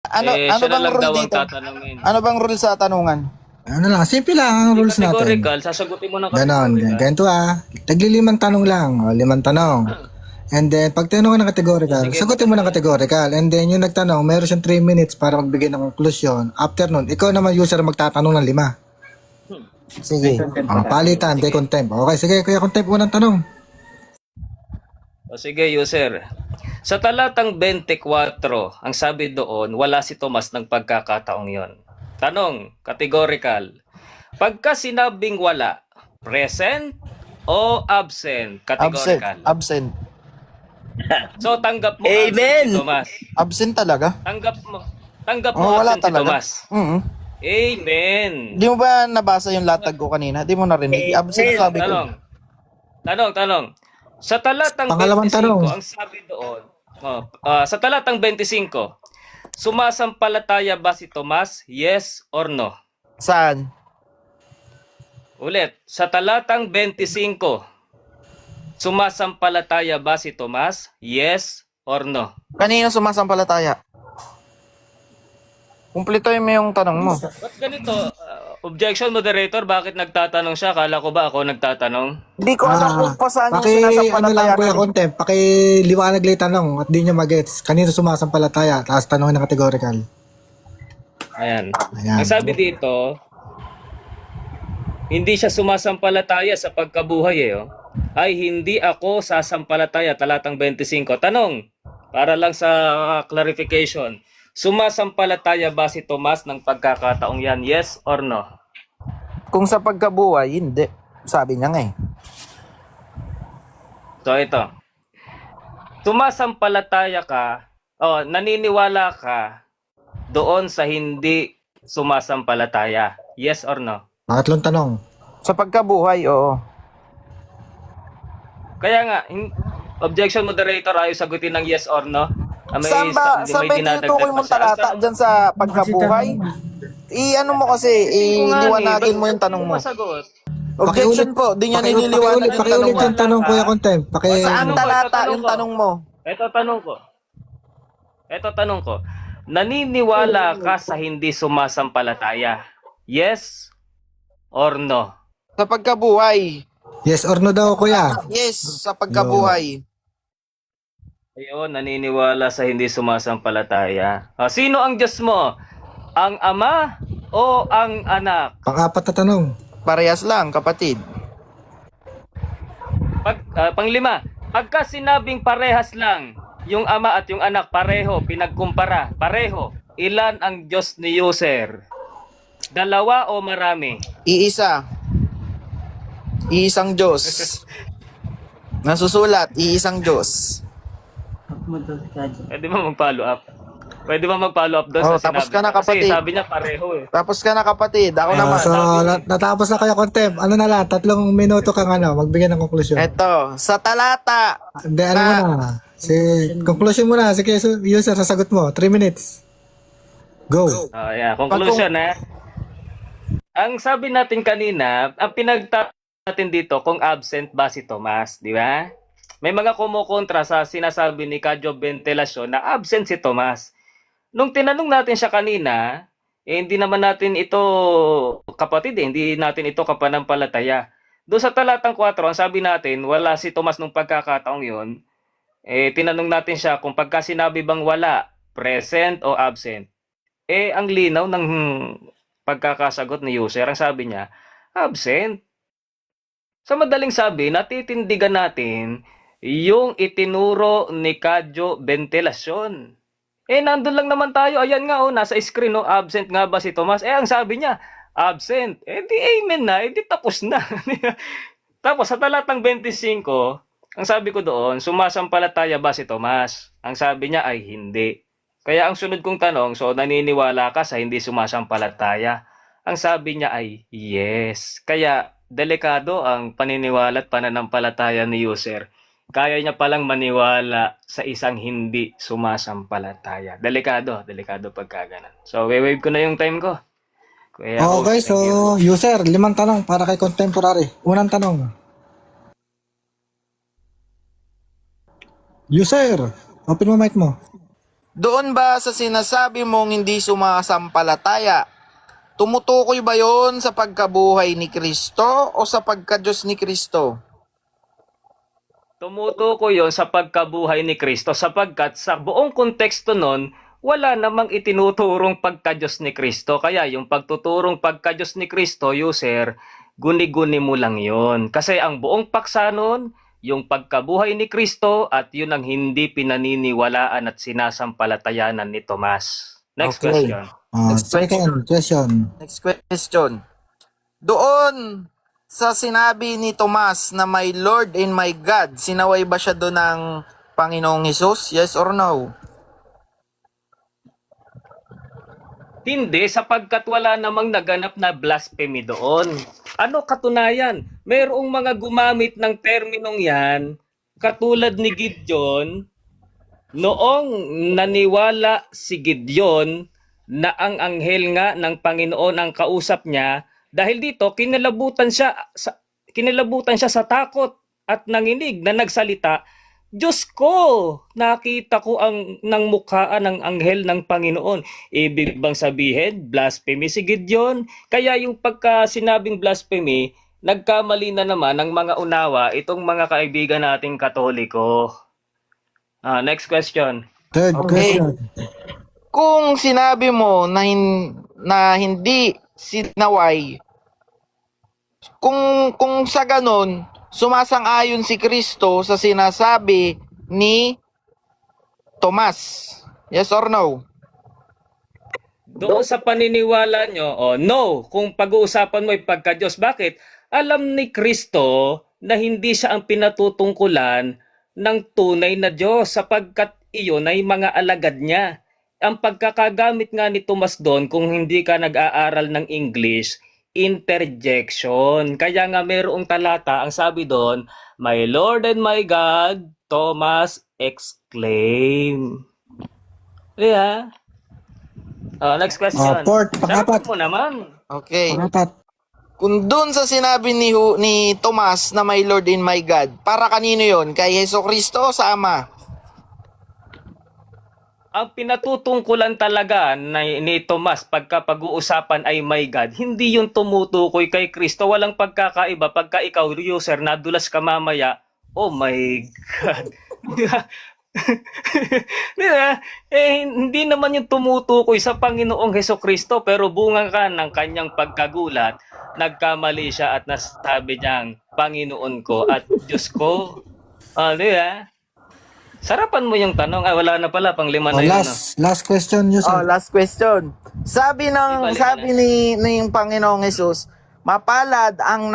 Ano Siya na bang lang rule daw ang dito? tatanungin. Ano bang rule sa tanungan? Ano lang, simple lang ang Hindi rules natin. categorical, sasagutin mo ng Ganon, categorical. ganito Tagli-limang tanong lang, o 5 tanong. And then, pag tinanong ka ng categorical, Sige, sagutin mo ng categorical. And then, yung nagtanong, meron siyang 3 minutes para magbigay ng conclusion. After nun, ikaw naman user magtatanong ng 5. Sige. Palitan, de contempt. Okay, sige, Kuya Contempt, unang tanong. O sige, user. Sa talatang 24, ang sabi doon, wala si Tomas ng pagkakataong yon. Tanong, categorical. Pagka sinabing wala, present o absent? Absent. Categorical. Absent. So, tanggap mo Amen. absent si Tomas. Absent talaga? Tanggap mo Wala absent si talaga. Tomas. Amen. Di mo ba nabasa yung latag ko kanina? Di mo narinig? Absent sabi ko. Tanong. Sa talatang Pangalawang 25, tanong. ang sabi doon, sa talatang 25, sumasampalataya ba si Tomas? Yes or no? Saan? Ulit, sa talatang 25, sumasampalataya ba si Tomas? Yes or no? Kanino sumasampalataya? Kumplitoy mo yung tanong mo. Ba't ganito? Objection moderator, bakit nagtatanong siya? Kala ko ba ako nagtatanong? Hindi ko alam kung pa saan yung Ano lang, sinasampalataya. Kuya Contempt, liwanag lang yung tanong at di nyo magets. Kanino sumasampalataya? Tapos tanongin ng categorical. Ayan. Ayan. Ang sabi dito, hindi siya sumasampalataya sa pagkabuhay Ay, hindi ako sasampalataya. Talatang 25. Tanong, para lang sa clarification. Sumasampalataya ba si Tomas ng pagkakataong yan? Yes or no? Kung sa pagkabuhay, hindi. Sabi niya nga eh. So ito. Sumasampalataya ka, naniniwala ka doon sa hindi sumasampalataya. Yes or no? Pangatlong tanong. Sa pagkabuhay, oo. Kaya nga, objection moderator, ayaw sagutin ng yes or no? Saan ba tinutukoy mong talata dyan sa pagkabuhay? I-ano mo kasi, iliwanagin mo yung tanong mo. Objection po, di niya nililiwanag yung tanong Pakiulit mo. yung tanong, Kuya Contempt. Saan talata yung tanong mo? Ito tanong ko. Naniniwala ka sa hindi sumasampalataya? Yes or no? Sa pagkabuhay. Yes or no daw, Kuya? Yes, sa pagkabuhay. Ayun, naniniwala sa hindi sumasampalataya. Sino ang Diyos mo? Ang Ama o ang Anak? Pang-apat na tanong. Parehas lang, kapatid. Panglima, pagka sinabing parehas lang, yung Ama at yung Anak pareho, pinagkumpara, pareho, ilan ang Diyos ni user? Dalawa o marami? Iisa. Iisang Diyos. Nasusulat, iisang Diyos. Pwede ba mag-follow up? Pwede ba mag-follow up doon sa Tapos sinabi ka na, niya? Kasi kapatid. sabi niya pareho Tapos ka na, kapatid. Ako naman. So, natapos na kayo, Contempt. Ano na lang, 3 minuto kang magbigay ng konklusyon. Eto, sa talata. Hindi, ano muna. Conclusion muna. Sige, user, sasagot mo. 3 minutes. Go. Conclusion Ang sabi natin kanina, ang pinagtanong natin dito kung absent ba si Tomas, di ba? May mga kumukontra sa sinasabi ni Kadyo Ventilasyon na absent si Tomas. Nung tinanong natin siya kanina, hindi naman natin ito kapatid, hindi natin ito kapanampalataya. Doon sa talatang 4, ang sabi natin, wala si Tomas nung pagkakataong yon. Tinanong natin siya kung pagka sinabi bang wala, present o absent. Ang linaw ng pagkakasagot ni user, ang sabi niya, absent. Sa madaling sabi, natitindigan natin yung itinuro ni Kadyo Ventilasyon. Nandun lang naman tayo. Ayan nga, nasa screen, absent nga ba si Tomas? Ang sabi niya, absent. Di amen na, di tapos na. Tapos, sa talatang 25, ang sabi ko doon, sumasampalataya ba si Tomas? Ang sabi niya ay hindi. Kaya ang sunod kong tanong, so naniniwala ka sa hindi sumasampalataya? Ang sabi niya ay yes. Kaya, delikado ang paniniwala at pananampalataya ni user. Kaya niya palang maniwala sa isang hindi sumasampalataya. Delikado pagka ganun. So, wave ko na yung time ko. Okay, so, user, 5 tanong para kay Contemporary. Unang tanong. User, open mo mic mo. Doon ba sa sinasabi mong hindi sumasampalataya, tumutukoy ba yon sa pagkabuhay ni Kristo o sa pagka-Diyos ni Kristo? Tumutukoy yon sa pagkabuhay ni Kristo sapagkat sa buong konteksto nun, wala namang itinuturong pagka-Diyos ni Kristo. Kaya yung pagtuturong pagka-Diyos ni Kristo, user, guni-guni mo lang yon. Kasi ang buong paksa nun, yung pagkabuhay ni Kristo at yun ang hindi pinaniniwalaan at sinasampalatayanan ni Tomas. Next Okay. question. Second question. Next question. Doon sa sinabi ni Tomas na my Lord and my God, sinaway ba siya doon ng Panginoong Hesus? Yes or no? Hindi, sapagkat wala namang naganap na blasphemy doon. Ano katunayan? Mayroong mga gumamit ng terminong yan, katulad ni Gideon, noong naniwala si Gideon na ang anghel nga ng Panginoon ang kausap niya, dahil dito kinalabutan siya sa takot at nanginig na nagsalita, Diyos ko, nakita ko ang ng mukhaan ng anghel ng Panginoon. Ibig bang sabihin, blasphemy si Gideon? Kaya yung pagka sinabing blasphemy, nagkamali na naman ng mga unawa itong mga kaibigan nating Katoliko. Next question. Third Okay. question. Kung sinabi mo na hindi sinaway, kung sa ganun, sumasang-ayon si Kristo sa sinasabi ni Tomas. Yes or no? Doon sa paniniwala nyo, no, kung pag-uusapan mo ay pagka-Diyos. Bakit? Alam ni Kristo na hindi siya ang pinatutungkulan ng tunay na Diyos sapagkat iyon ay mga alagad niya. Ang pagkakagamit nga ni Tomas doon, kung hindi ka nag-aaral ng English, interjection. Kaya nga mayroong talata, ang sabi doon, my Lord and my God, Thomas exclaimed. Yeah. Next question. Fourth, Sagot pangapat. mo naman. Okay. Pangapat. Kung doon sa sinabi ni Tomas na my Lord and my God, para kanino yon? Kay Hesukristo o sa Ama? Ang pinatutungkulan talaga ni Tomas pagka pag-uusapan ay my God, hindi yung tumutukoy kay Kristo. Walang pagkakaiba pagka ikaw, user, nadulas ka mamaya, oh my God. Di ba? Hindi naman yung tumutukoy sa Panginoong Hesukristo, pero bunga ka ng kanyang pagkagulat, nagkamali siya at nasabi niyang Panginoon ko at Diyos ko. Di ba? Sarapan mo yung tanong. Wala na pala, pang-lima na yun. Last question, Oh, user. last question. Sabi ni Panginoong Hesus, mapalad ang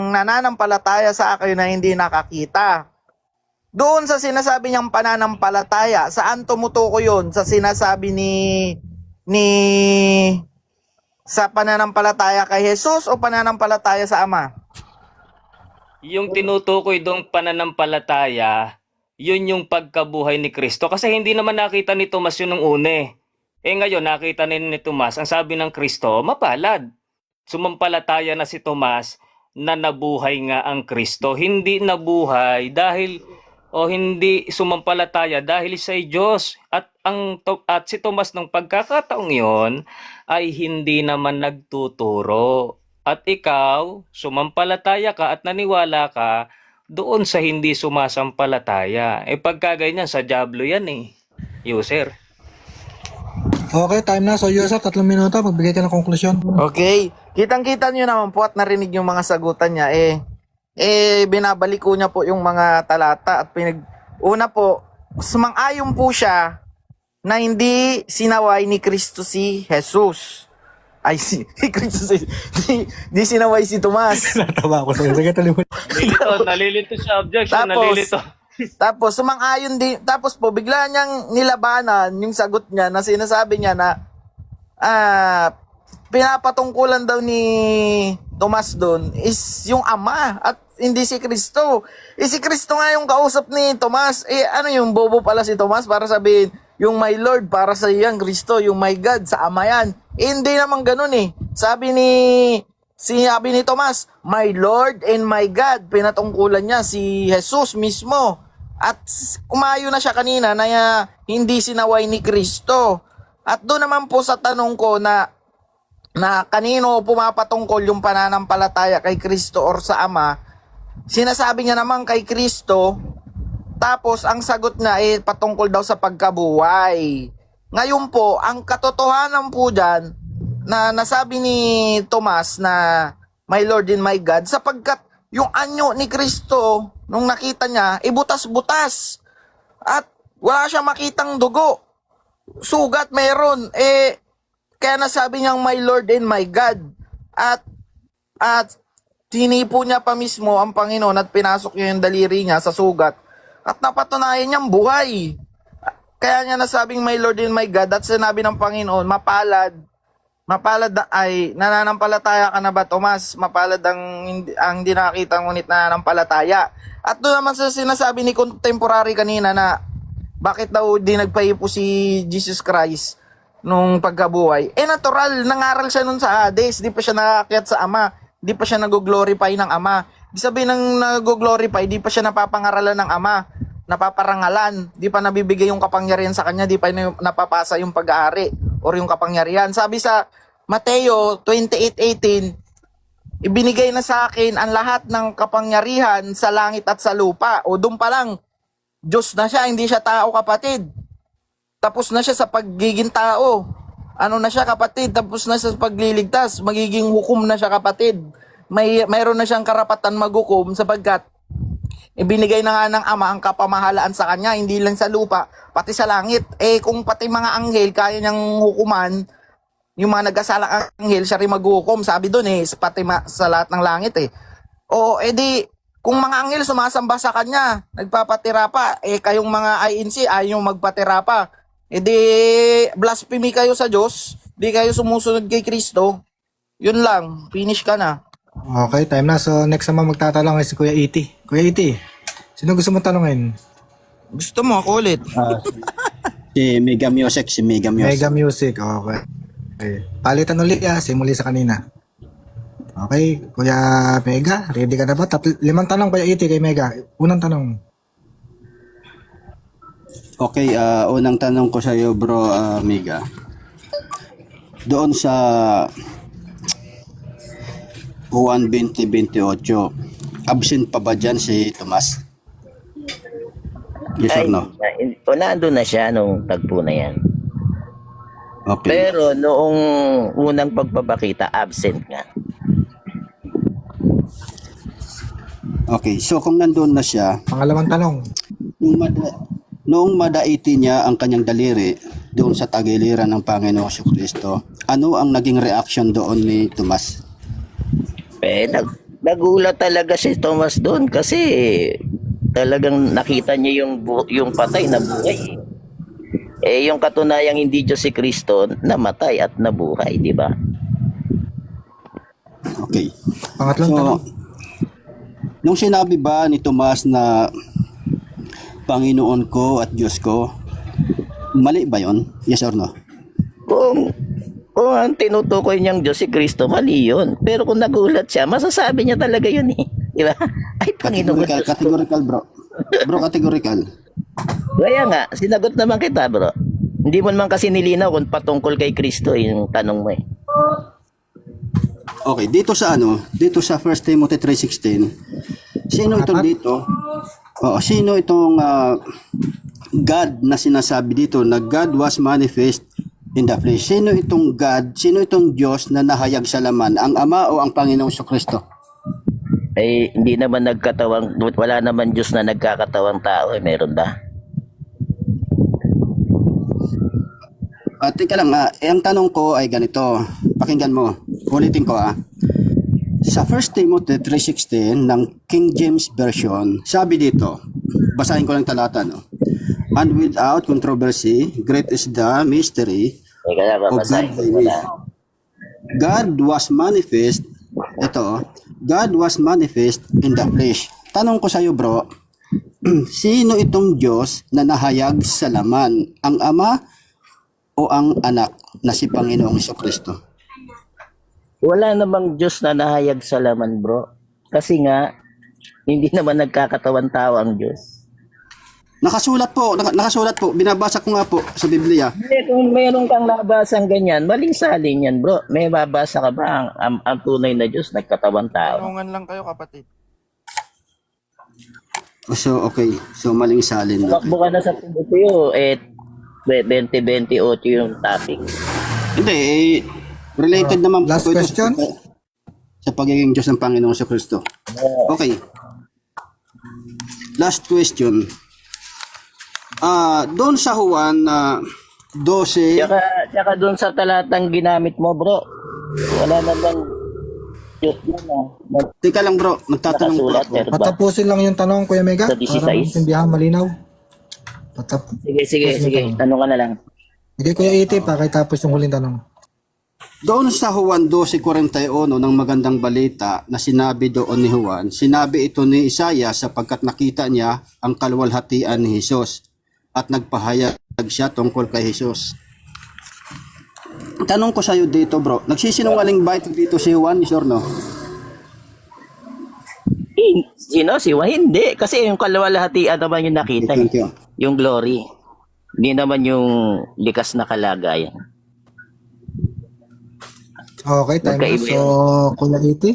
nananampalataya sa akin na hindi nakakita. Doon sa sinasabi niyang pananampalataya, saan tumutukoy yun? Sa sinasabi sa pananampalataya kay Jesus o pananampalataya sa Ama? Yung tinutukoy dong pananampalataya, yun yung pagkabuhay ni Kristo. Kasi hindi naman nakita ni Tomas yun nung une. Ngayon, nakita ni Tomas, ang sabi ng Kristo, mapalad. Sumampalataya na si Tomas na nabuhay nga ang Kristo. Hindi nabuhay dahil, hindi sumampalataya dahil siya ay Diyos. At si Tomas nung pagkakataong yon ay hindi naman nagtuturo. At ikaw, sumampalataya ka at naniwala ka doon sa hindi sumasampalataya. Pagka ganyan, sa diablo yan user. Okay, time na. So, user, 3 minuto. Magbigay ka ng konklusyon. Okay. Kitang-kita nyo naman po at narinig yung mga sagutan niya. Binabalik ko niya po yung mga talata at una po, sumang-ayon po siya na hindi sinaway ni Kristo si Jesus. Ay, Kristo di sinaway si Tomas. Natawa ako sa iyo. Sige, tuloy mo. Nalilito siya. Objection, nalilito. Tapos sumang-ayon din, tapos po bigla niyang nilabanan yung sagot niya na sinasabi niya na pinapatungkulan daw ni Tomas doon is yung Ama at hindi si Kristo. Si Kristo nga yung kausap ni Tomas. Ano yung bobo pala si Tomas para sabihin yung my Lord para sa iyang Kristo, yung my God sa Ama yan. Hindi naman ganun Sabi ni Tomas, my Lord and my God. Pinatungkulan niya si Jesus mismo. At umayo na siya kanina na hindi sinaway ni Kristo. At doon naman po sa tanong ko na kanino pumapatungkol yung pananampalataya, kay Kristo or sa Ama, sinasabi niya naman kay Kristo, tapos ang sagot niya patungkol daw sa pagkabuhay. Ngayon po, ang katotohanan po dyan na nasabi ni Tomas na my Lord and my God, sapagkat yung anyo ni Kristo nung nakita niya, butas-butas at wala siya makitang dugo. Sugat meron, kaya nasabi niyang my Lord and my God. At tinipo niya pa mismo ang Panginoon at pinasok niya yung daliri niya sa sugat at napatunayan niyang buhay. Kaya niya nasabing my Lord and my God at sinabi ng Panginoon, mapalad ay nananampalataya ka na ba, Tomas? Mapalad ang hindi nakakita ngunit nananampalataya. At doon naman sa sinasabi ni contemporary kanina na bakit daw di nagpahipo si Jesus Christ nung pagkabuhay. Natural, nangaral siya nun sa Hades, di pa siya naakyat sa Ama, di pa siya nag-glorify ng Ama. Di sabihin ng nag-glorify, di pa siya napapangaralan ng Ama, napaparangalan, di pa nabibigay yung kapangyarihan sa kanya, di pa napapasa yung pag-aari or yung kapangyarihan. Sabi sa Mateo 28:18, ibinigay na sa akin ang lahat ng kapangyarihan sa langit at sa lupa. O doon pa lang, Diyos na siya, hindi siya tao, kapatid. Tapos na siya sa pagiging tao. Ano na siya, kapatid? Tapos na siya sa pagliligtas. Magiging hukom na siya, kapatid. Mayroon na siyang karapatan maghukom sapagkat ibinigay na nga ng Ama ang kapamahalaan sa kanya, hindi lang sa lupa, pati sa langit. Kung pati mga anghel kaya niyang hukuman, yung mga nagkasalang anghel, siya rin maghukom. Sabi doon pati sa lahat ng langit kung mga anghel sumasamba sa kanya, nagpapatira pa, kayong mga INC ayaw magpatira pa, blasphemy kayo sa Diyos, di kayo sumusunod kay Kristo. Yun lang, finish ka na. Okay, time na. So, next naman magtatanong ay si Kuya Iti. Kuya Iti, sino gusto mo tanongin? Gusto mo ako ulit? Si Mega Music. Mega Music, okay. Palitan ulit simuli sa kanina. Okay, Kuya Mega, ready ka na ba? 5 tanong, Kuya Iti, kay Mega. Unang tanong. Okay, unang tanong ko sa iyo, bro, Mega. Doon sa Juan 20:28, absent pa ba dyan si Tomas? Yes or no? Nandun na siya nung tagpo na yan. Okay. Pero noong unang pagpapakita, absent nga. Okay, so kung nandun na siya, Pangalawang tanong. noong madaiti niya ang kanyang daliri doon sa tagiliran ng Panginoong Kristo, ano ang naging reaction doon ni Tomas? Nagulat talaga si Thomas doon kasi talagang nakita niya yung patay na buhay. Yung katunayang hindi Diyos si Kristo, namatay at nabuhay, di ba? Okay. Pangatlong tanong. Nung sinabi ba ni Tomas na Panginoon ko at Diyos ko, mali ba yon? Yes or no? Kung ang tinutukoy niyang Diyos si Kristo, mali yun. Pero kung nagulat siya, masasabi niya talaga yun Di ba? Ay, Panginoon Diyos ko. Categorical, bro. Bro, categorical. Kaya nga, sinagot naman kita, bro. Hindi mo naman kasi nilinaw kung patungkol kay Kristo yung tanong mo Okay, dito sa 1 Timothy 3:16, sino itong dito? Sino itong God na sinasabi dito na God was manifest in the flesh? Sino itong God? Sino itong Diyos na nahayag sa laman? Ang Ama o ang Panginoong Kristo? Hindi naman wala naman Diyos na nagkakatawang tao. Meron ba? Teka lang, ang tanong ko ay ganito. Pakinggan mo. Ulitin ko Sa 1 Timothy 3:16 ng King James Version, sabi dito, basahin ko lang talata, no? And without controversy, great is the mystery of godliness. God was manifest, God was manifest in the flesh. Tanong ko sa iyo, bro, sino itong Diyos na nahayag sa laman? Ang Ama o ang Anak na si Panginoong Kristo? Wala namang Diyos na nahayag sa laman, bro. Kasi nga, hindi naman nagkakatawan tao ang Diyos. Nakasulat po, nakasulat po. Binabasa ko nga po sa Biblia. Hindi, kung meron kang nabasang ganyan, maling salin yan, bro. May mabasa ka ba ang tunay na Diyos nagkatawang tao? Tanungan lang kayo, kapatid. So, okay. So, maling salin. Okay. Tumakbo ka na sa Timoteo, 2028 yung topic. Hindi, related naman Last po ito question? sa pagiging Diyos ng Panginoong Kristo. Okay. Last question. Doon sa Juan 12, Tsaka doon sa talatang ginamit mo, bro, wala naman Diyos na teka lang bro, nagtatanong po nakasulat. ako. Pero ba? Patapusin lang yung tanong, Kuya Mega. Sa 16. Para maintindihan malinaw. Sige. Tanong ka na lang. Sige, Kuya Iti, pakitapos yung huling tanong. Doon sa Juan 12:41 ng magandang balita na sinabi doon ni Juan, sinabi ito ni Isaiah sapagkat nakita niya ang kaluwalhatian ni Jesus at nagpahayag siya tungkol kay Jesus. Tanong ko sa iyo dito bro, nagsisinungaling ba ito dito si Juan, yes or no? Sino? Si Juan? Hindi. Kasi yung kalawalhatian naman yung nakita. Thank you. Yung glory. Hindi naman yung likas na kalagayan. Okay, time na. Magkaiba So, Kuya Iti.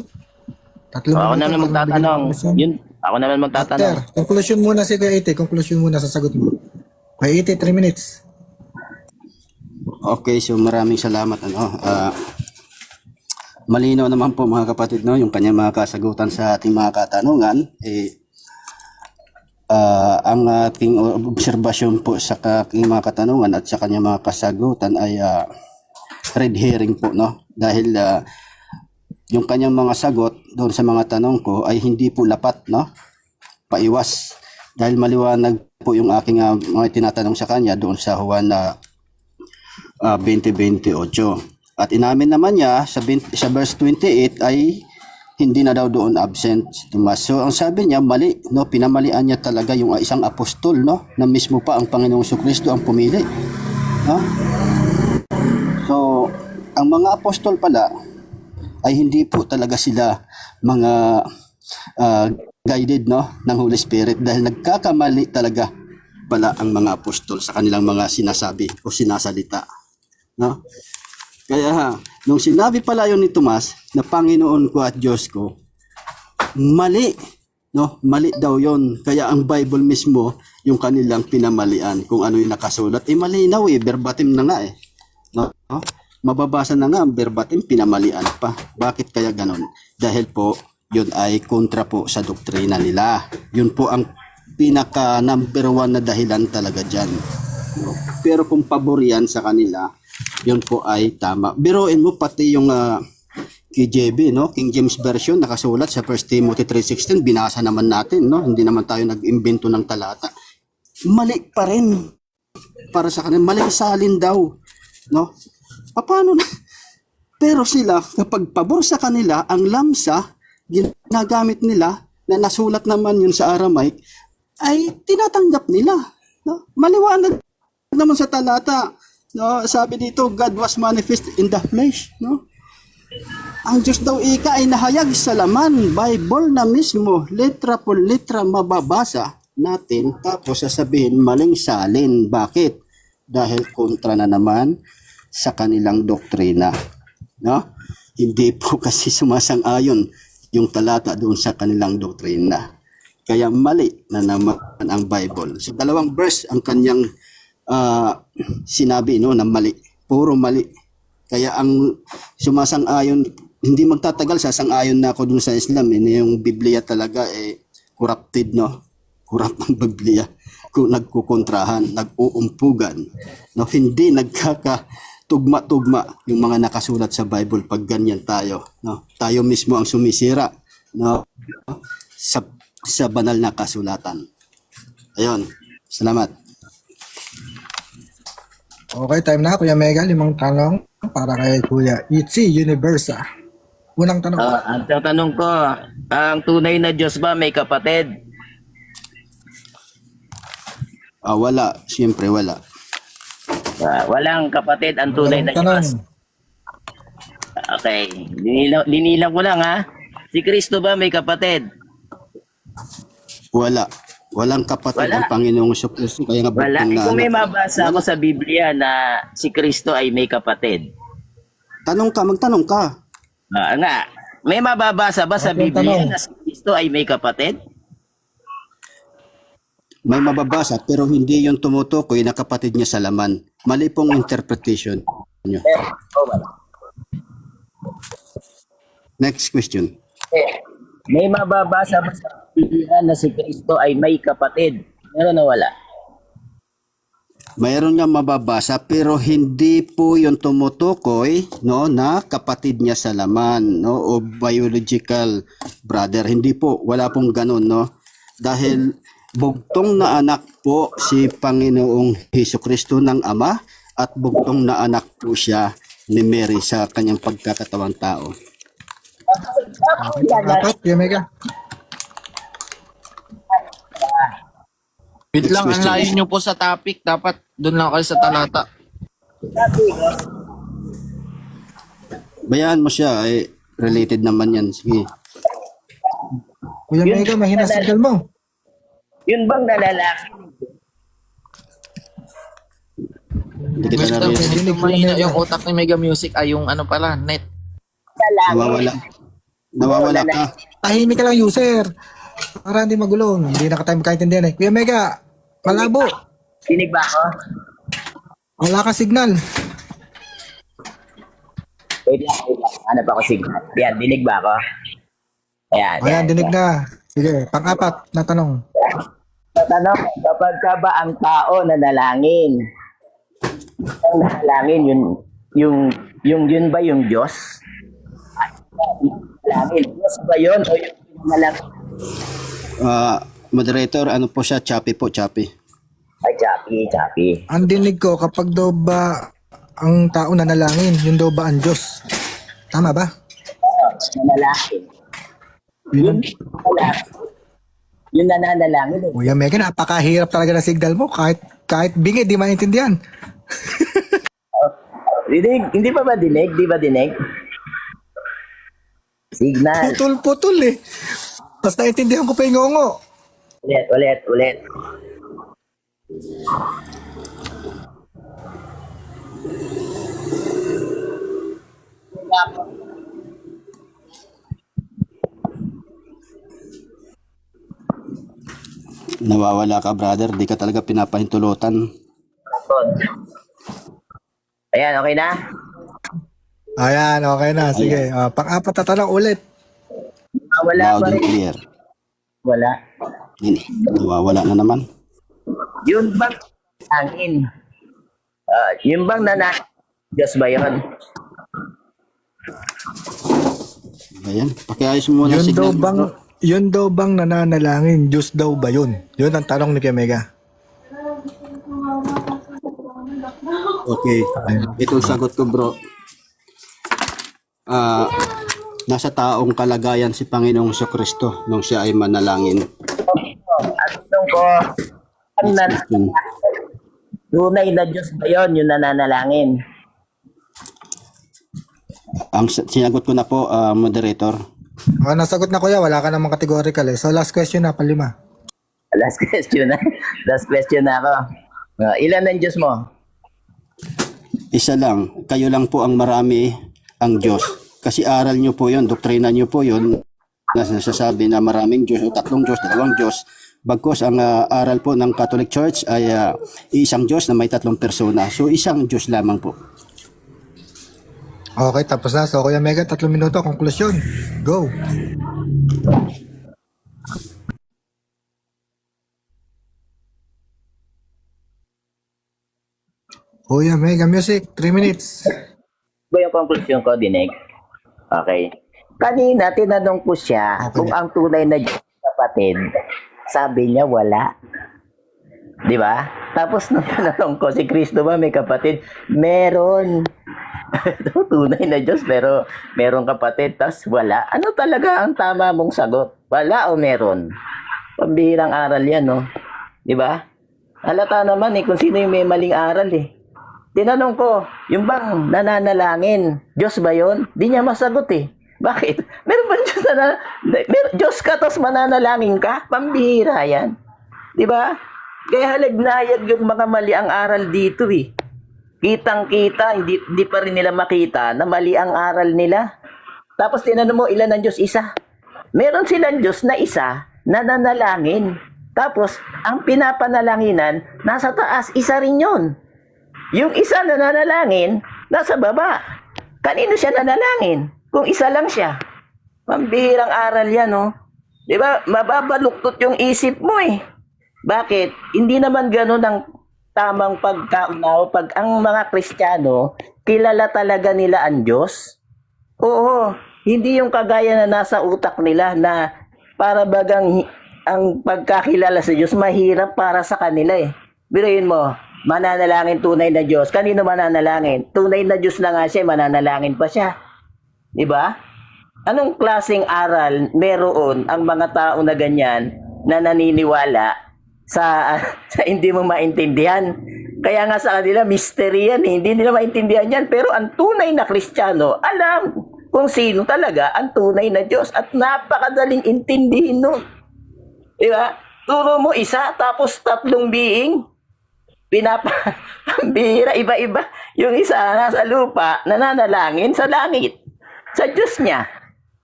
Tatlong Ako minuto naman para magtatanong. conclusion. Ako naman magtatanong. After, conclusion muna si Kuya Iti. Conclusion muna sa sagot mo. Kuya Iti, 3 minutes. Okay, so maraming salamat malinaw naman po mga kapatid no, yung kanyang mga kasagutan sa ating mga katanungan ang ating obserbasyon po sa aking mga katanungan at sa kanyang mga kasagutan ay red herring po no, dahil yung kanyang mga sagot doon sa mga tanong ko ay hindi po lapat no, paiwas dahil maliwanag po yung aking mga tinatanong sa kanya doon sa Juan 20:28. At inamin naman niya sa verse 28 ay hindi na daw doon absent si Tomas. So ang sabi niya mali, no, pinamalian niya talaga yung isang apostol no, na mismo pa ang Panginoong Jesucristo ang pumili. No? So ang mga apostol pala ay hindi po talaga sila mga guided no ng Holy Spirit dahil nagkakamali talaga pala ang mga apostol sa kanilang mga sinasabi o sinasalita. No? Kaya nung sinabi pala yun ni Tomas na Panginoon ko at Diyos ko, mali. No? Mali daw yon. Kaya ang Bible mismo, yung kanilang pinamalian, kung ano yung nakasulat, malinaw verbatim na nga No? Mababasa na nga, verbatim, pinamalian pa. Bakit kaya ganon? Dahil po, yun ay kontra po sa doktrina nila. Yun po ang pinaka number 1 na dahilan talaga dyan. No? Pero kung pabor yan sa kanila, yun po ay tama. Biruin mo pati yung KJV, no? King James Version, nakasulat sa 1 Timothy 3:16, binasa naman natin, no? Hindi naman tayo nag-imbento ng talata. Mali pa rin para sa kanila. Maling salin daw, no? Paano na? Pero sila, kapag pabor sa kanila, ang lamsa, ginagamit nila, na nasulat naman yun sa Aramaic, ay tinatanggap nila. No? Maliwanag naman sa talata. No, sabi dito, God was manifest in the flesh, no? Ang Diyos daw ika ay nahayag sa laman, Bible na mismo, letra por letra mababasa natin, tapos sasabihin maling salin. Bakit? Dahil kontra na naman sa kanilang doktrina, no? Hindi po kasi sumasang-ayon yung talata doon sa kanilang doktrina. Kaya mali na naman ang Bible. So dalawang verse ang kanyang sinabi no na mali, puro mali. Kaya ang sumasang-ayon, hindi magtatagal sasang-ayon na ako dun sa Islam yung Biblia talaga corrupted no, corrupt ang Biblia, kung nagkukontrahan, nag-uumpugan no, hindi nagkakatugma-tugma yung mga nakasulat sa Bible pag ganyan tayo no, tayo mismo ang sumisira no sa banal na kasulatan. Ayun, salamat. Okay, time na, Kuya Mega. 5 tanong para kay Kuya Itzy Universa. Unang tanong. Ang tanong ko, ang tunay na Diyos ba may kapatid? Wala, siyempre wala. Walang kapatid ang tunay na Unang tanong. Diyos. Okay, linilang ko lang ha. Si Kristo ba may kapatid? Wala. Walang kapatid Wala. ang Panginoong Kristo, kaya nga Wala. bugtong na Kung may anak. mabasa ako sa Biblia na si Kristo ay may kapatid. Magtanong ka. Nga, may mababasa ba sa Okay, Biblia tanong. na si Kristo ay may kapatid? May mababasa pero hindi yung tumutukoy na kapatid niya sa laman. Mali pong interpretation niyo. Wala. Next question. May mababasa ba sa Biblia na si Kristo ay may kapatid? Meron na wala? Mayroon nga mababasa pero hindi po yung tumutukoy no na kapatid niya sa laman no o biological brother. Hindi po, wala pong ganun no. Dahil bugtong na anak po si Panginoong Hesukristo ng Ama at bugtong na anak po siya ni Mary sa kanyang pagkakatawang tao. Apat, Kuya Mega. Wait Next lang, ang question. layo nyo po sa topic. Dapat doon lang kayo sa talata. Bayaan mo siya, related naman yan. Sige. Kuya Mega, mahina signal mo. Yun bang nalalaki? Hindi kita Wait lang, narinig. medyo mahina yung utak ni Mega Music. Ay, yung ano pala, net. Nawawala. Nawawala ka. Tahimik ka lang, user. Para hindi magulong. Hindi na ka tayo magkaintindihan eh. Kuya Mega, malabo. Dinig ba ako? Wala ka signal. Wait lang. Ano pa ako signal? Yan, dinig ba ako? Ayan. Ayan, dinig na. Sige, pang-apat na tanong. Tanong, kapag ka ba ang tao nanalangin? Ang nanalangin, yun ba yung Diyos? Nanalangin, Diyos ba yun? O yung nanalangin? Moderator, ano po siya? Choppy po, choppy. Ay, chapi. Ang dinig ko, kapag daw ba ang tao nanalangin, yun daw ba ang Diyos? Tama ba? Nanalangin. Yun. Yung nananalangin. Kuya Mega, napakahirap talaga ng signal mo. Kahit bingi, di maintindihan. Dinig, hindi pa ba dinig? Di ba dinig? Signal. Putol-putol eh. Tapos naintindihan ko pa yung ngongo. Ulit. Nawawala ka, brother. Di ka talaga pinapahintulutan. Ayan, okay na? Ayan, okay na. Sige. Pang-apat na tanong ulit. Wala Loud pa and rin. clear. Wala. Yun, nawawala na naman. Yun bang angin? Yun bang Diyos ba yun? Ayan. Pakiayos mo muna signal. Yun daw bang nananalangin? Diyos daw ba yun? Yun ang tanong ni Kuya Mega. Okay. Itong sagot ko, bro. Nasa taong kalagayan si Panginoong Kristo nung siya ay manalangin. At tanong ko, ang tunay na Diyos ba yun, yung nananalangin? Ang sinagot ko na po, moderator. Nasagot na kuya, wala ka namang categorical eh. So last question na, palima. Last question na ako. Ilan ang Diyos mo? Isa lang, kayo lang po ang marami ang Diyos. Kasi aral nyo po yun, doktrina nyo po yun, na nasasabi na maraming Diyos o tatlong Diyos, dalawang Diyos. Bagkos ang aral po ng Catholic Church ay isang Diyos na may tatlong persona. So isang Diyos lamang po. Okay, tapos na. So Kuya Mega, 3 minuto, konklusyon. Go! Kuya Mega Music, 3 minutes. Ba yung conclusion ko, Dinig? Okay. Kanina, tinanong ko siya Okay. kung ang tunay na Diyos kapatid. Sabi niya, wala. Di ba? Tapos nung tinanong ko, si Kristo ba may kapatid? Meron. Tunay na Diyos, pero meron kapatid, tas wala. Ano talaga ang tama mong sagot? Wala o meron? Pambihirang aral yan, no? Di ba? Halata naman kung sino yung may maling aral Tinanong ko, yung bang nananalangin, Diyos ba yun? Di niya masagot Bakit? Meron ba Diyos Diyos ka, tapos mananalangin ka? Pambihira yan. Di ba? Kaya halagnayag yung mga mali ang aral dito eh. Kitang-kita, hindi pa rin nila makita na mali ang aral nila. Tapos tinanong mo, ilan ang Diyos? Isa. Meron silang Diyos na isa na nanalangin. Tapos, ang pinapanalanginan, nasa taas, isa rin yun. Yung isa na nanalangin, nasa baba. Kanino siya nanalangin? Kung isa lang siya. Pambihirang aral yan, no? Di ba? Mababaluktot yung isip mo eh. Bakit? Hindi naman ganun ang tamang pagkaunaw pag ang mga Kristiyano, kilala talaga nila ang Diyos. Oo, hindi yung kagaya na nasa utak nila na para bagang ang pagkakilala sa Diyos mahirap para sa kanila eh. Biruin mo, mananalangin tunay na Diyos. Kanino mananalangin? Tunay na Diyos na nga siya, mananalangin pa siya. Di ba? Anong klaseng aral meron ang mga tao na ganyan na naniniwala sa hindi mo maintindihan? Kaya nga sa kanila, mystery yan eh. Hindi nila maintindihan yan. Pero ang tunay na Kristiyano, alam kung sino talaga ang tunay na Diyos. At napakadaling intindihin nun. Diba? Turo mo isa, tapos 3 being. Pambihira, iba-iba. Yung isa nasa lupa, nananalangin sa langit. Sa Diyos niya.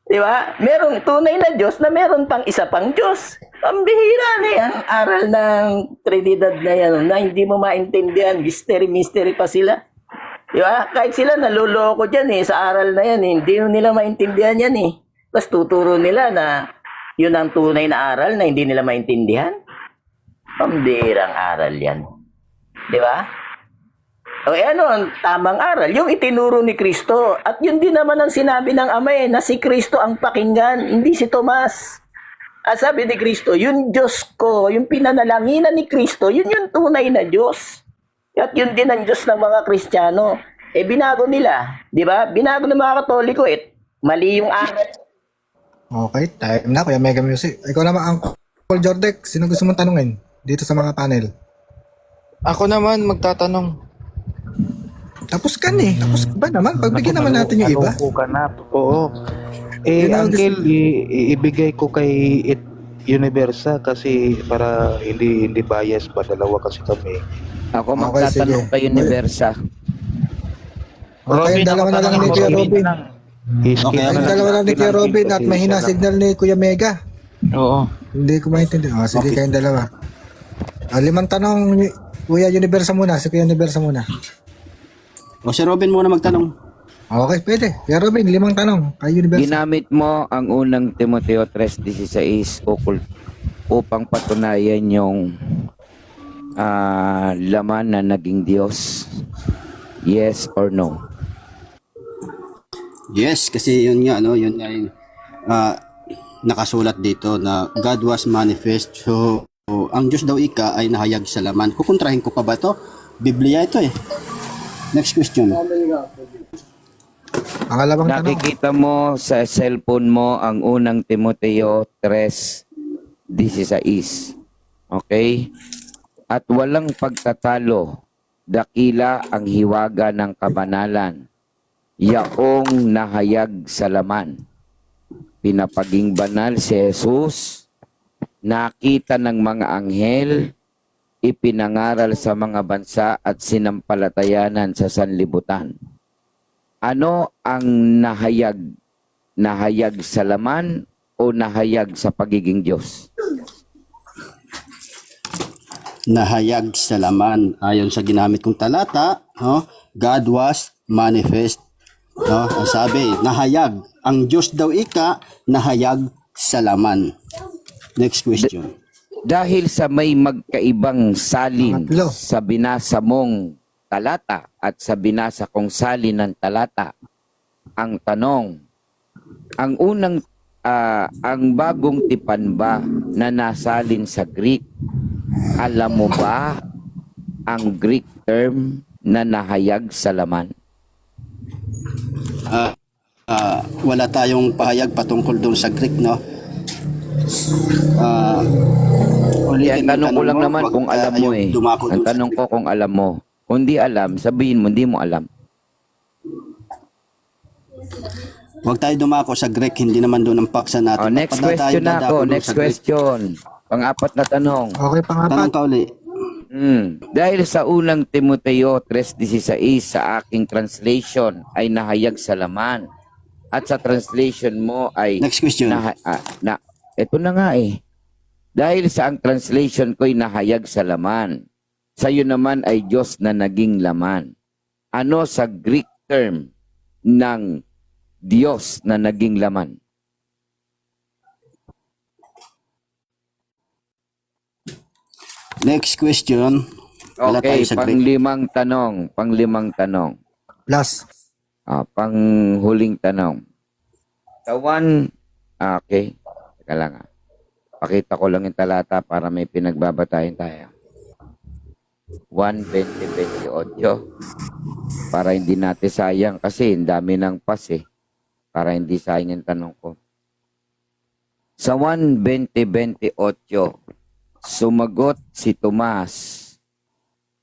Diba? Merong tunay na Diyos na meron pang isa pang Diyos. Pambihira na yan. Aral ng Trinidad na yan na hindi mo maintindihan. Mystery pa sila. Diba? Kahit sila naluloko dyan eh, sa aral na yan eh. Hindi nila maintindihan yan eh. Tapos tuturo nila na yun ang tunay na aral na hindi nila maintindihan. Pambihirang aral yan. Diba? O ano ang tamang aral? Yung itinuro ni Kristo. At yun din naman ang sinabi ng Ama na si Kristo ang pakinggan, hindi si Tomas. At sabi ni Kristo, yung Diyos ko, yung pinanalanginan ni Kristo, yun yung tunay na Diyos. At yun din ang Diyos ng mga Kristiyano. Eh binago nila, di ba? Binago ng mga Katoliko, mali yung aral. Okay, time na, Kuya Mega Music. Ikaw naman, Uncle Jordek, sino gusto mong tanungin dito sa mga panel? Ako naman magtatanong. Tapos ka eh. Tapos ba naman? Pagbigyan naman natin yung iba. Tanong ko ka na. Oo. Eh, Yun ang Uncle, ibigay ko kay Universa kasi para hindi bias pa. Dalawa kasi kami. Ako Okay, magtatanong sige. kay Universa. Okay, yung dalawa na lang ni Kuya Robin. I-skip Okay, na Yung lang dalawa lang ni natin Kuya ang Robin at kasi mahina isa signal ni Kuya Mega. lang. Oo. Hindi ko maintindihan. Oh, sige, Okay. kayong dalawa. 5 tanong, Kuya Universa muna. Si Kuya Universa muna. O si Robin muna magtanong. Okay, pwede. Kuya Robin, 5 tanong. Kay Universa. Ginamit mo ang unang Timoteo 3:16 upang patunayan yung laman na naging Diyos. Yes or no? Yes, kasi yun nga, no? Yun nga yung nakasulat dito na God was manifest. So, ang Diyos daw ika ay nahayag sa laman. Kukontrahin ko pa ba to? Biblia ito eh. Next question. Pangalawang tanong. Nakikita mo sa cellphone mo ang unang Timoteo 3:16. Okay? At walang pagtatalo, dakila ang hiwaga ng kabanalan, yaong nahayag sa laman. Pinapaging banal si Jesus, nakita ng mga anghel, ipinangaral sa mga bansa at sinampalatayanan sa sanlibutan. Ano ang nahayag? Nahayag sa laman o nahayag sa pagiging Diyos? Nahayag sa laman. Ayon sa ginamit kong talata, no? God was manifest. No? Ang sabi, nahayag. Ang Diyos daw ika, nahayag sa laman. Next question. Dahil sa may magkaibang salin Pangatlo. sa binasa mong talata at sa binasa kong salin ng talata, ang tanong, ang bagong tipan ba na nasalin sa Greek, alam mo ba ang Greek term na nahayag sa laman? Wala tayong pahayag patungkol doon sa Greek, no? Yan, tanong ko lang naman kung alam mo eh. Dumako Ang doon sa tanong Greek. ko kung alam mo. Kung di alam, sabihin mo, hindi mo alam. Huwag tayo dumako sa Greek, hindi naman doon ang paksa natin. Oh, next Ba't pa tayo question na dadako ako. doon Next sa Greek? question. Pang-apat na tanong. Okay, Tanong pangapat. ka uli. Dahil sa unang Timoteo 3:16 sa aking translation ay nahayag sa laman at sa translation mo ay Next question. ito na nga eh. Dahil sa ang translation ko'y nahayag sa laman, sa iyo naman ay Diyos na naging laman. Ano sa Greek term ng Diyos na naging laman? Next question. Wala Okay, tayo sa Greek. panglimang tanong. Plus. Panghuling tanong. Sa okay. Teka lang ah. Pakita ko lang yung talata para may pinagbabatayan tayo. 1:20-28. Para hindi natin sayang kasi ang dami ng pas eh. Para hindi sayang yung tanong ko. Sa 1:20-28, sumagot si Tomas.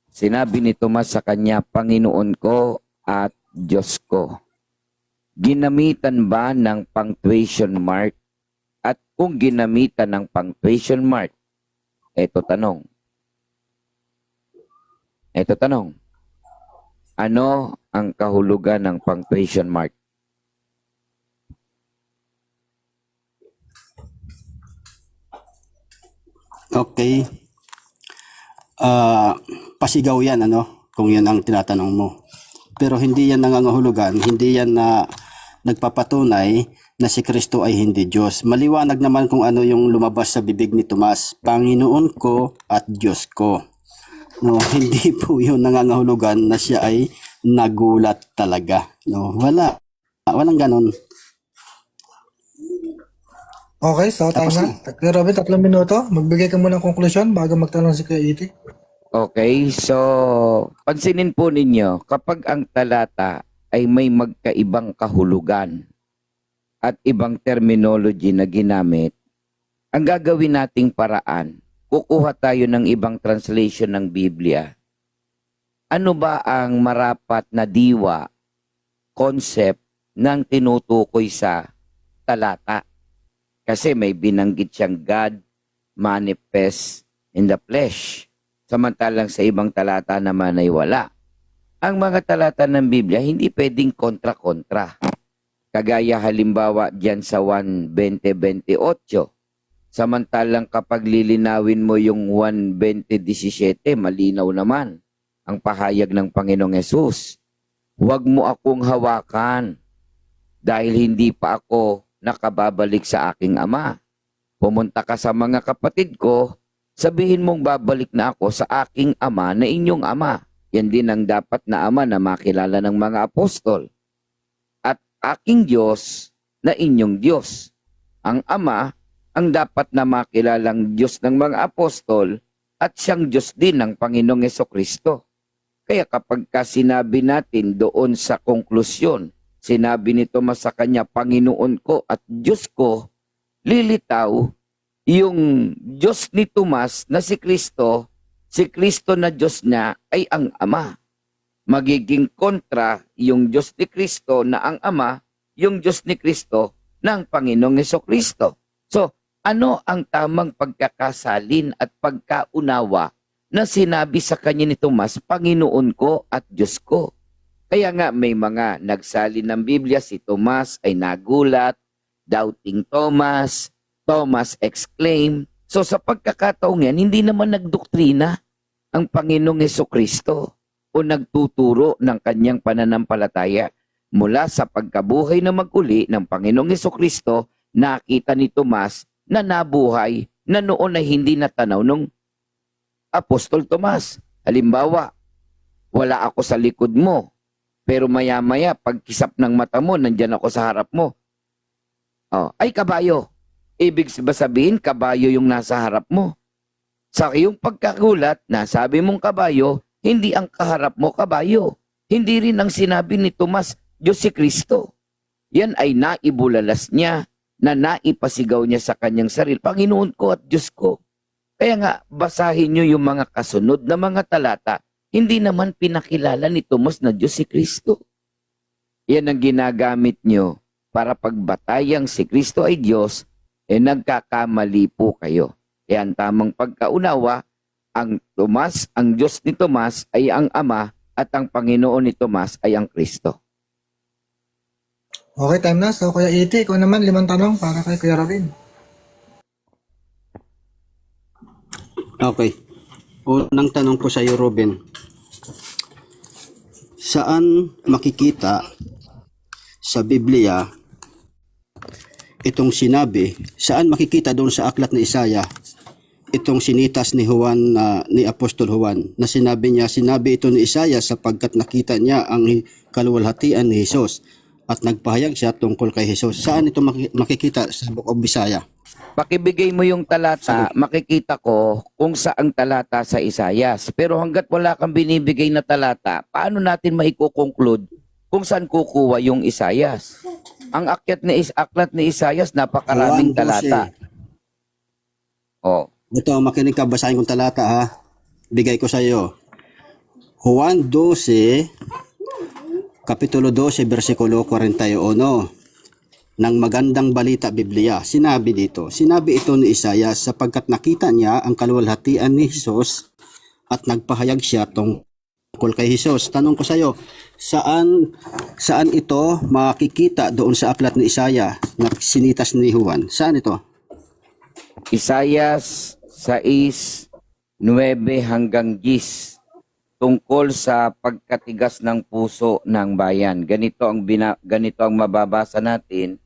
Sinabi ni Tomas sa kanya, Panginoon ko at Diyos ko. Ginamitan ba ng punctuation mark? At kung ginamitan ng punctuation mark, Ito tanong. Ano ang kahulugan ng punctuation mark? Okay. Pasigaw yan, ano? Kung yan ang tinatanong mo. Pero hindi yan nangangahulugan, hindi yan na nagpapatunay na si Kristo ay hindi Diyos. Maliwanag naman kung ano yung lumabas sa bibig ni Tomas, Panginoon ko at Diyos ko. No, hindi po yun nangangahulugan na siya ay nagulat talaga. No, walang ganon. Okay, so time Tapos na. Robin, 3 minuto. Magbigay ka muna ng konklusyon bago magtanong si Kuya Iti. Okay, so pansinin po ninyo, kapag ang talata ay may magkaibang kahulugan at ibang terminology na ginamit, ang gagawin nating paraan, kukuha tayo ng ibang translation ng Biblia. Ano ba ang marapat na diwa, concept ng tinutukoy sa talata? Kasi may binanggit siyang God manifest in the flesh. Samantalang sa ibang talata naman ay wala. Ang mga talata ng Biblia hindi pwedeng kontra-kontra. Kagaya halimbawa diyan sa 1:20-28. Samantalang kapag lilinawin mo yung 1:20-17, malinaw naman ang pahayag ng Panginoong Hesus. Huwag mo akong hawakan dahil hindi pa ako nakababalik sa aking ama. Pumunta ka sa mga kapatid ko, sabihin mong babalik na ako sa aking ama na inyong ama. Yan din ang dapat na ama na makilala ng mga apostol. At aking Diyos na inyong Diyos. Ang ama ang dapat na makilalang Diyos ng mga apostol at siyang Diyos din ng Panginoong Hesukristo. Kaya kapag sinabi natin doon sa konklusyon, sinabi ni Tomas sa kanya, Panginoon ko at Diyos ko, lilitaw yung Diyos ni Tomas na si Kristo na Diyos niya ay ang Ama. Magiging kontra yung Diyos ni Kristo na ang Ama, yung Diyos ni Kristo na ang Panginoong Hesukristo. So, ano ang tamang pagkakasalin at pagkaunawa na sinabi sa kanya ni Tomas, Panginoon ko at Diyos ko? Kaya nga may mga nagsalin ng Biblia, si Tomas ay nagulat, doubting Thomas exclaimed. So sa pagkakataong yan, hindi naman nagdoktrina ang Panginoong Hesukristo o nagtuturo ng kanyang pananampalataya. Mula sa pagkabuhay na maguli ng Panginoong Hesukristo, nakita ni Tomas na nabuhay na noon ay hindi natanaw ng Apostol Tomas. Halimbawa, wala ako sa likod mo, pero maya-maya, pagkisap ng mata mo, nandyan ako sa harap mo. Ay, kabayo. Ibig sabihin, kabayo yung nasa harap mo. Sa iyong pagkagulat, nasabi mong kabayo, hindi ang kaharap mo kabayo. Hindi rin ang sinabi ni Tomas, Diyos si Kristo. Yan ay naibulalas niya, na naipasigaw niya sa kanyang sarili, Panginoon ko at Diyos ko. Kaya nga, basahin niyo yung mga kasunod na mga talata. Hindi naman pinakilala ni Tomas na Diyos si Kristo. Yan ang ginagamit nyo para pagbatayang si Kristo ay Diyos, nagkakamali po kayo. E ang tamang pagkaunawa, ang Tomas, ang Diyos ni Tomas ay ang Ama at ang Panginoon ni Tomas ay ang Kristo. Okay, time na. So, Kuya Iti, ikaw naman, 5 tanong para kay Kuya Robin. Okay. Unang tanong ko sa iyo, Ruben. Saan makikita sa Biblia itong sinabi? Saan makikita doon sa aklat ni Isaya itong sinitas ni Juan, ni Apostol Juan, na sinabi ito ni Isaya sapagkat nakita niya ang kaluwalhatian ni Jesus at nagpahayag siya tungkol kay Jesus. Saan ito makikita sa Book of Isaiah? Pakibigay mo yung talata, makikita ko kung saang talata sa Isayas. Pero hanggat wala kang binibigay na talata, paano natin maiko-conclude kung saan kukuha yung Isayas? Ang aklat ni Isayas, napakaraming Juan 12. talata. Oh, Ito, makinig ka, basahin kong talata ha. Bigay ko sa iyo. Juan 12, Kapitulo 12, versikulo 41. Ng magandang balita Biblia. Sinabi ito ni Isaias sapagkat nakita niya ang kaluwalhatian ni Jesus at nagpahayag siya tungkol kay Jesus. Tanong ko sa iyo, saan ito makikita doon sa aklat ni Isaiah na sinitas ni Juan? Saan ito? Isayas 6:9 hanggang 10 tungkol sa pagkatigas ng puso ng bayan. Ganito ang mababasa natin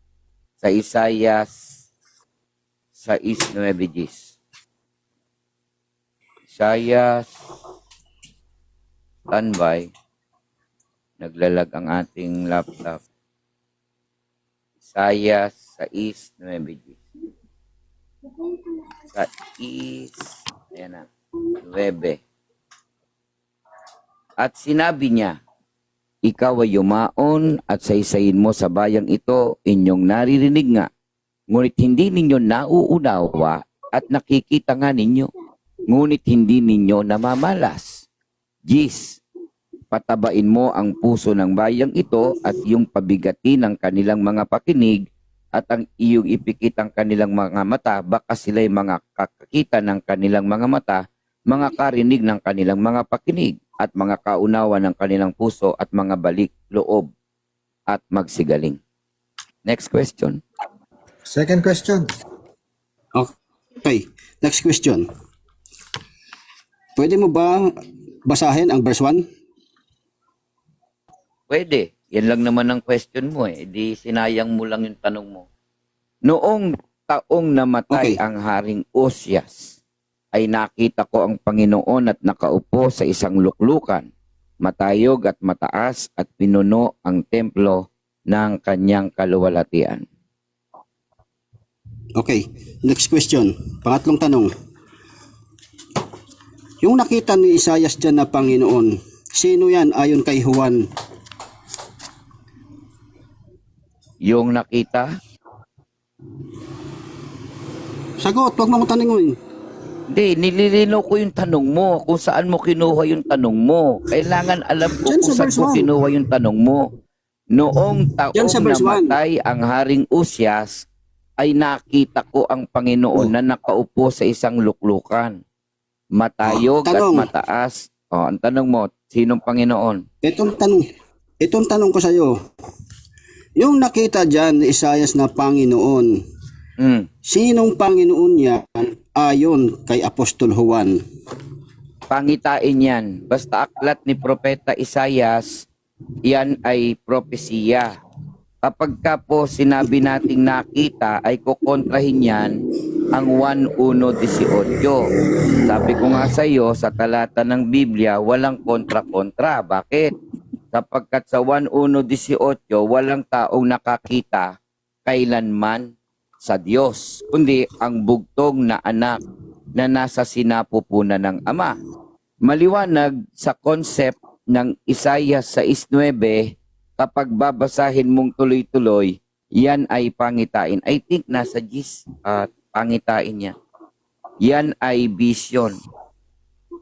sa Isayas 6:9. Isayas, standby. Naglalag ang ating laptop. Isayas 6:9. Ayan na, 9. At sinabi niya, ikaw ay yumaon at saysayin mo sa bayang ito, inyong naririnig nga. Ngunit hindi ninyo nauunawa at nakikita nga ninyo. Ngunit hindi ninyo namamalas. 10. Patabain mo ang puso ng bayang ito at iyong pabigatin ang kanilang mga pakinig at ang iyong ipikit ang kanilang mga mata, baka sila'y mga kakakita ng kanilang mga mata, mga karinig ng kanilang mga pakinig, at mga kaunawa ng kanilang puso at mga balik loob at magsigaling. Next question. Second question. Okay. Next question. Pwede mo ba basahin ang verse 1? Pwede. Yan lang naman ang question mo eh. Di sinayang mo lang yung tanong mo. Noong taong namatay Okay. ang Haring Osias, ay nakita ko ang Panginoon at nakaupo sa isang luklukan, matayog at mataas at pinuno ang templo ng kanyang kaluwalhatian. Okay. Next question. Pangatlong tanong. Yung nakita ni Isaias dyan na Panginoon, sino yan ayon kay Juan? Yung nakita, Sagot, wag mo akong tanongin. hindi, nililinaw ko yung tanong mo, kung saan mo kinuha yung tanong mo. Kailangan alam ko Diyan kung sa saan verse mo 1. kinuha yung tanong mo. Noong Diyan sa taong verse 1. namatay ang Haring Usyas, ay nakita ko ang Panginoon na nakaupo sa isang luklukan. Matayog at Tanong. mataas. Ang tanong mo, sinong Panginoon? Itong tanong ko sa iyo. Yung nakita diyan ni Isaias na Panginoon, sinong Panginoon yan ayon kay Apostol Juan? Pangitain yan. Basta aklat ni Propeta Isayas, yan ay propesiya. Kapag ka po sinabi nating nakita, ay kukontrahin yan ang 1:1:18. Sabi ko nga sa iyo, sa talata ng Biblia, walang kontra-kontra. Bakit? Sapagkat sa 1:1:18, walang taong nakakita kailanman sa Diyos, kundi ang bugtong na anak na nasa sinapupunan ng Ama. Maliwanag sa concept ng Isaias 6:9, kapag babasahin mong tuloy-tuloy, yan ay pangitain. I think nasa Gis at pangitain niya. Yan ay vision.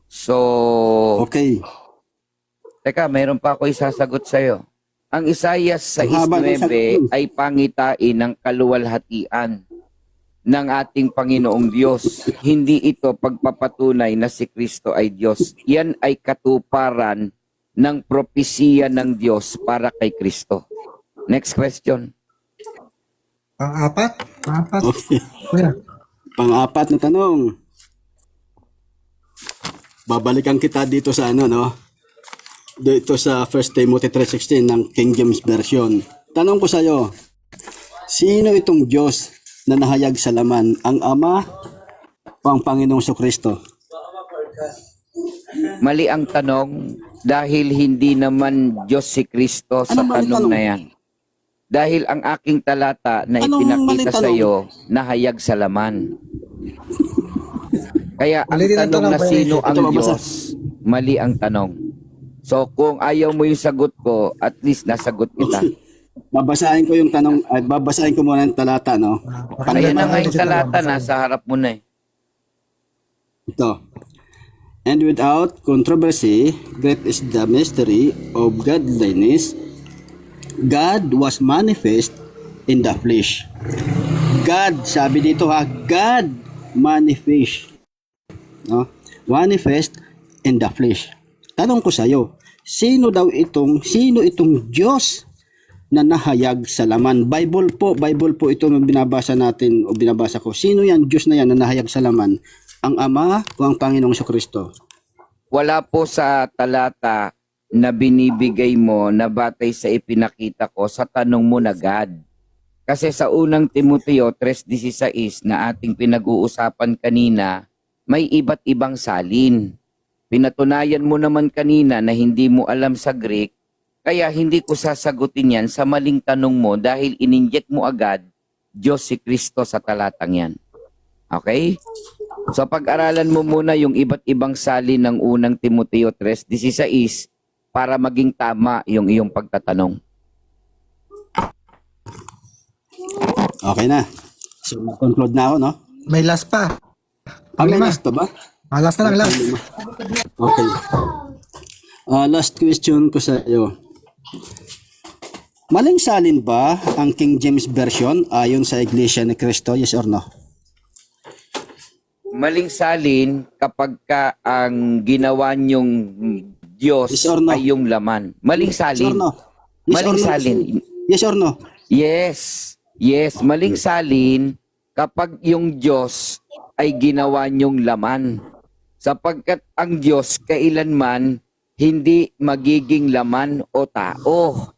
So, Okay. teka, mayroon pa ako isasagot sa'yo. Ang Isaias Ang haba ng 6:9 ay pangitain ng kaluwalhatian. ng ating Panginoong Diyos. Hindi ito pagpapatunay na si Kristo ay Diyos. Yan ay katuparan ng propesiya ng Diyos para kay Kristo. Next question. Pang-apat? Pang-apat. Okay. Kuya. Pang-apat na tanong. Babalikan kita dito sa ano, no? Dito sa 1 Timothy 3:16 ng King James Version. Tanong ko sa iyo, sino itong Diyos na nahayag sa laman? Ang Ama o ang Panginoong Kristo? Mali ang tanong dahil hindi naman Diyos si Kristo sa Anong maling tanong tanong? na yan. Dahil ang aking talata na Anong maling ipinakita sa tanong? iyo, nahayag sa laman. Kaya ang Ulitin ang tanong na tanong, sino Kuya. ang Ito, mabasa. Diyos, mali ang tanong. So kung ayaw mo yung sagot ko, at least nasagot kita. Babasahin ko yung tanong, babasahin ko muna yung talata, no? Ayan na nga yung talata, nasa harap mo na eh. Ito. And without controversy, great is the mystery of godliness. God was manifest in the flesh. God, sabi dito ha, God manifest. No? Manifest in the flesh. Tanong ko sa iyo, sino itong Diyos na nahayag sa laman? Bible po ito na binabasa natin o binabasa ko. Sino yan, Diyos na yan na nahayag sa laman? Ang Ama o ang Panginoong Kristo? Wala po sa talata na binibigay mo na batay sa ipinakita ko sa tanong mo na God. Kasi sa unang Timoteo 3:16 na ating pinag-uusapan kanina, may iba't ibang salin. Pinatunayan mo naman kanina na hindi mo alam sa Greek, kaya hindi ko sasagutin yan sa maling tanong mo dahil ininject mo agad Diyos si Kristo sa talatang yan. Okay? So pag-aralan mo muna yung iba't ibang salin ng unang Timoteo 3:16 para maging tama yung iyong pagtatanong. Okay na. So, mag-conclude na ako, no? May last pa. May Lima. last pa ba? Last na lang, last. Okay. Last question ko sa iyo. Maling salin ba ang King James Version ayon sa Iglesia ni Cristo? Yes or no? Maling salin kapag ka ang ginawa niyong Diyos Yes or no? ay yung laman. Maling Yes or salin. no? Yes Maling or no? salin. Yes or no? Yes. Yes, maling salin kapag yung Diyos ay ginawa niyong laman. Sapagkat ang Diyos kailanman hindi magiging laman o tao.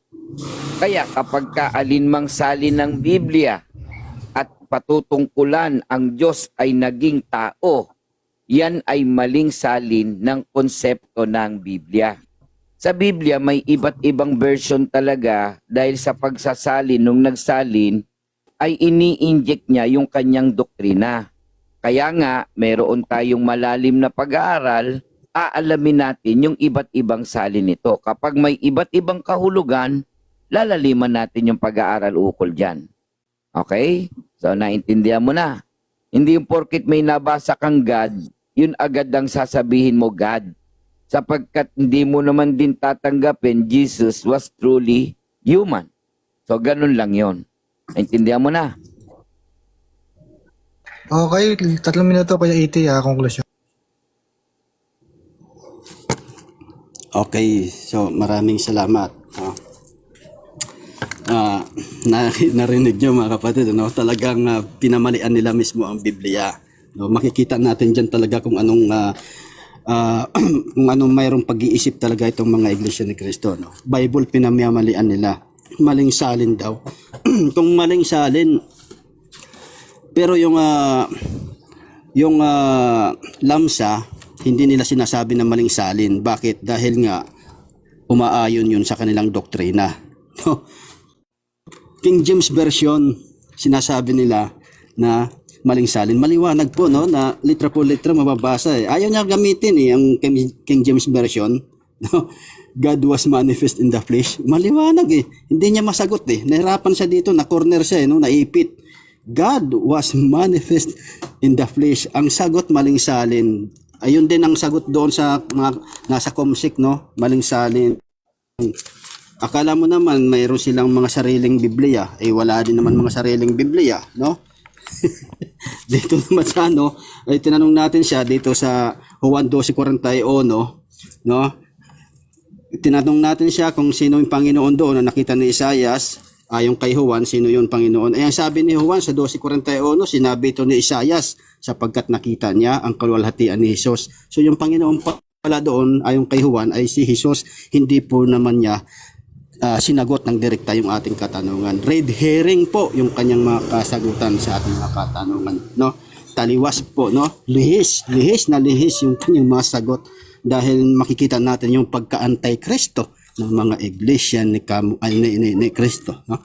Kaya kapag kaalinmang salin ng Biblia at patutungkulan ang Diyos ay naging tao, yan ay maling salin ng konsepto ng Biblia. Sa Biblia may iba't ibang version talaga dahil sa pagsasalin nung nagsalin ay ini-inject niya yung kanyang doktrina. Kaya nga, meron tayong malalim na pag-aaral, aalamin natin yung iba't ibang salin nito. Kapag may iba't ibang kahulugan, lalaliman natin yung pag-aaral ukol dyan. Okay? So, naintindihan mo na. Hindi yung porkit may nabasa kang God, yun agad ang sasabihin mo God. Sapagkat hindi mo naman din tatanggapin Jesus was truly human. So, ganun lang yon. Naintindihan mo na. Okay, 3 minuto pa yung 80 conclusion. Okay, so maraming salamat. Narinig nyo mga kapatid, no? Talagang pinamalian nila mismo ang Biblia. No? Makikita natin dyan talaga kung anong kung anong mayroong pag-iisip talaga itong mga Iglesia ni Cristo. No? Bible pinamamalian nila. Maling salin daw. Kung maling salin, pero yung lamsa, hindi nila sinasabi na maling salin. Bakit? Dahil nga umaayon yun sa kanilang doktrina. King James Version, sinasabi nila na maling salin. Maliwanag po, no, na litra po litra mababasa eh. Ayaw niya gamitin eh ang King James Version. No? God was manifest in the flesh. Maliwanag eh. Hindi niya masagot eh. Nahirapan siya dito, na corner siya eh, no, naipit. God was manifest in the flesh. Ang sagot maling salin. Ayun din ang sagot doon sa mga nasa Comsec, no? Maling salin. Akala mo naman mayroon silang mga sariling Biblia. Eh wala din naman mga sariling Biblia, no? Dito naman sa ano, ay tinanong natin siya dito sa Juan 12:41, no? Tinanong natin siya kung sino yung Panginoon doon na nakita ni Isaias. Ayon kay Juan, sino yung Panginoon? Ang sabi ni Juan sa 12:41, sinabi ito ni Isaias sapagkat nakita niya ang kaluwalhatian ni Jesus. So yung Panginoon pala doon, ayon kay Juan, ay si Jesus. Hindi po naman niya sinagot ng direkta yung ating katanungan. Red herring po yung kanyang mga kasagutan sa ating mga katanungan, no? Taliwas po, no? Lihis yung kanyang mga sagot dahil makikita natin yung pagka-anti-Kristo ng mga iglesia ni Kristo, no?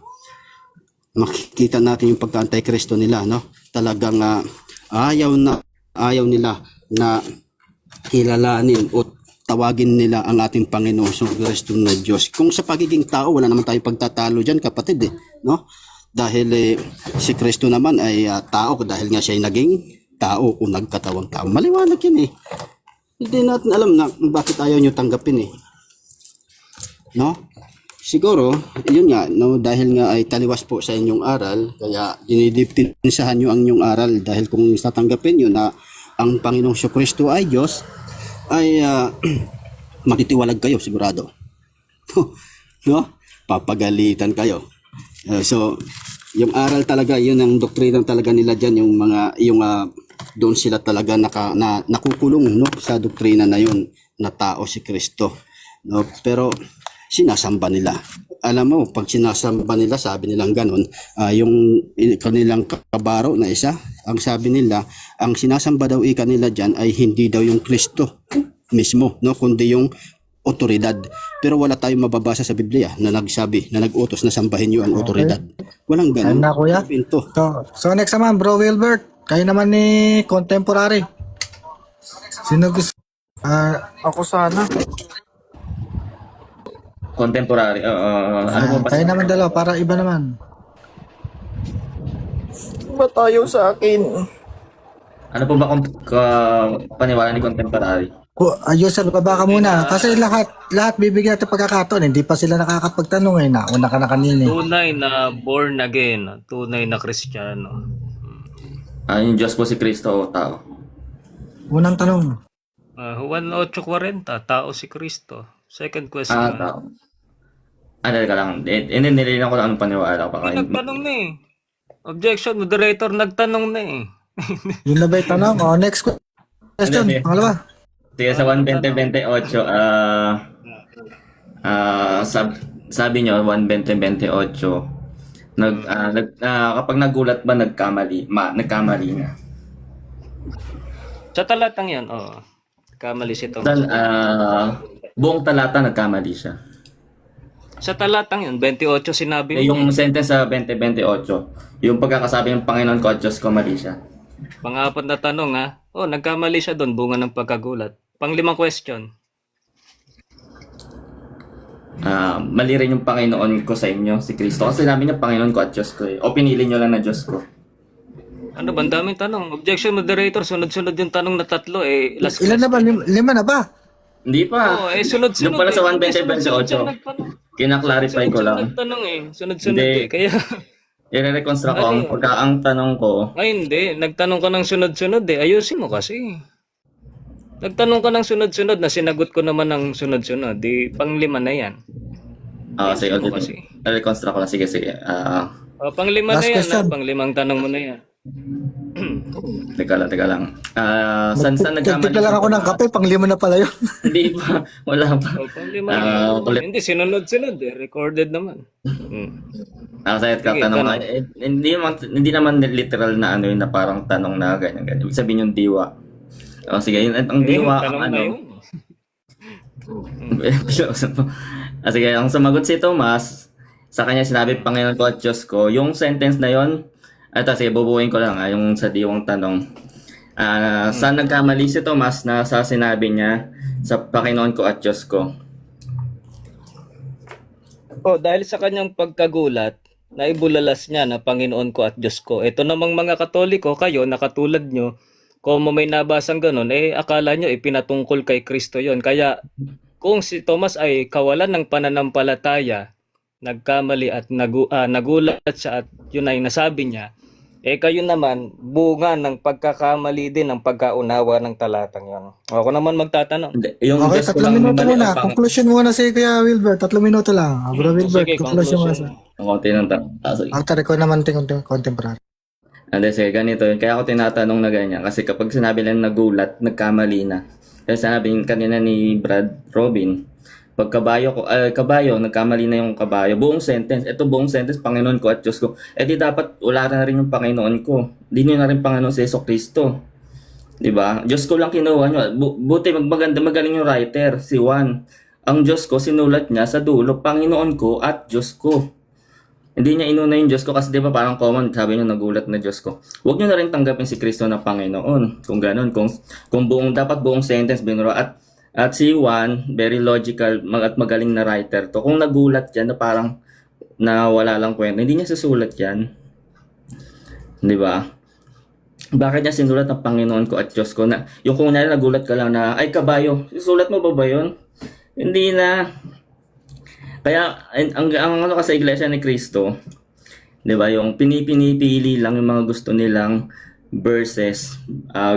Makikita natin yung pagka-anti-Kristo nila, no? Talagang ayaw nila na kilalanin o tawagin nila ang ating Panginoong Kristo na Diyos. Kung sa pagiging tao, wala naman tayong pagtatalo dyan, kapatid, no? Dahil si Kristo naman ay tao, dahil nga siya ay naging tao o nagkatawang tao. Maliwanag yan, Hindi natin alam na bakit ayaw nyo tanggapin, no? Siguro, yun nga, no, dahil nga ay taliwas po sa inyong aral, kaya dinidipinsahan nyo ang inyong aral, dahil kung tatanggapin nyo na ang Panginoong Kristo ay Diyos, ay matitiwalag kayo sigurado. No? Papagalitan kayo. So yung aral talaga, yun ang doktrina talaga nila diyan, yung doon sila talaga nakukulong, no, sa doktrina na yun na tao si Kristo, no? Pero sinasamba nila. Alam mo, pag sinasamba nila, sabi nilang ganun, yung kanilang kabaro na isa, ang sabi nila, ang sinasamba daw kanila dyan ay hindi daw yung Kristo mismo, no, kundi yung otoridad. Pero wala tayong mababasa sa Biblia na nagsabi, na nag-utos na sambahin nyo ang otoridad. Walang ganun. Ayun na, kuya. Pinto. So next naman, Bro Wilbert. Kayo naman ni Contemporary. Sino gusto? Ako sana. Contemporary. Ano po ba? Kayo naman dalawa, para iba naman. Ba't ayaw sa akin? Ano po ba kung paniwala ni Contemporary? Ayos, baba ka muna. Kasi lahat bibigyan natin pagkakataon. Hindi pa sila nakakapagtanong Nauna ka na kanina. Tunay na born again, tunay na Kristiyano. Yung Diyos po si Kristo o tao? Unang tanong. Juan 8:40, tao si Kristo. Second question. Tao. Teka lang. Nililinaw ko lang anong paniwala ko. Nagtanong na eh. Objection, moderator nagtanong na eh. Yun na ba yung tanong? Next question. Ano, Pangalawa. Sige, sa 1:20:28, sabi nyo, 1:20:28, kapag nagulat ba nagkamali na? Sa talatang yan, kamali si Thomas. Buong talata nagkamali siya. Sa talatang yun, 28 sinabi mo. Yung sentence sa 20:28, yung pagkakasabi ng Panginoon ko at Diyos ko, mali siya. Pang-apat na tanong nagkamali siya doon, bunga ng pagkagulat. Pang-limang question. Mali rin yung Panginoon ko sa inyo, si Kristo. Kasi sinabi niya Panginoon ko at Diyos ko O pinili niyo lang na Diyos ko. Ano ba? Ang daming tanong. Objection, moderator. Sunod-sunod yung tanong na tatlo last Ilan na ba? Lima na ba? Hindi pa. Sunod-sunod. Yung pala sa 1:20:28. Kinaklarify ko lang. Nagtanong sunod-sunod Hindi. Kaya, I-reconstruct ko. Pagka ang tanong ko, hindi. Nagtanong ka ng sunod-sunod Ayusin mo kasi. Nagtanong ka ng sunod-sunod na sinagot ko naman ng sunod-sunod. Pang-lima na yan. sige, Ayusin mo kasi. I-reconstruct ko lang. Sige. Pang-lima Last na yan. question. Pang-limang tanong mo na yan. Teka lang. Saan nagkamali? Nagtipla lang ako ng kape. Pang-lima na pala yun. Hindi pa. Wala pa. Pang-lima na yan. Hindi, sinunod-sunod Recorded naman. Sayat ka, Sige, tanong. Hindi naman literal na na parang tanong na ganyan. Ibig sabihin yung diwa. Sige, ang diwa, tanong na yun. Sige, ang sumagot si Thomas, sa kanya sinabi, Panginoon ko at Diyos ko, yung sentence na yon, sige, bubuuin ko lang, yung sa diwang tanong. Saan nagkamali si Thomas na sa sinabi niya, sa Panginoon ko at Diyos ko? Dahil sa kanyang pagkagulat, naibulalas niya na Panginoon ko at Diyos ko. Ito namang mga Katoliko, kayo, nakatulad nyo, kung may nabasang ganun, akala nyo pinatungkol kay Kristo yon. Kaya kung si Thomas ay kawalan ng pananampalataya, nagkamali at nagulat siya at yun ay nasabi niya, Kayo naman, bunga ng pagkakamali din ng pagkaunawa ng talatang yon. Ako naman magtatanong. Hindi, yung Okay, Diyos ko 3 lang minuto mali muna. ang Conclusion muna si Kuya Wilbert. 3 minuto lang. Bro Wilbert, Sige, conclusion muna. conclusion. Ang konti ng taso. After ko naman contemporary. Hindi, sige, ganito yun. Kaya ako tinatanong na ganyan. Kasi kapag sinabi lang nagulat, nagkamali na. Kasi sabi kanina ni Brad Robin, pag kabayo, nagkamali na yung kabayo. Buong sentence, ito buong sentence, Panginoon ko at Diyos ko. Di dapat wala na rin yung Panginoon ko. Di nyo na rin Panginoon si Jesucristo. Di ba? Diyos ko lang kinuha nyo. Buti magaling yung writer, si Juan. Ang Diyos ko, sinulat niya sa dulo, Panginoon ko at Diyos ko. Hindi niya inuna yung Diyos ko kasi di ba parang common, sabi niyo nagulat na Diyos ko. Huwag niyo na rin tanggapin si Kristo na Panginoon. Kung ganun, kung dapat buong sentence binura at si Juan, very logical at magaling na writer to. Kung nagulat yan na parang na wala lang kwenta, hindi niya susulat yan. Di ba? Bakit niya sinulat ng Panginoon ko at Diyos ko? Na, yung kung nagulat ka lang na, ay kabayo, susulat mo ba yun? Hindi na. Kaya, ang ano kasi Iglesia ni Cristo, di ba, yung pinipili lang yung mga gusto nilang verses,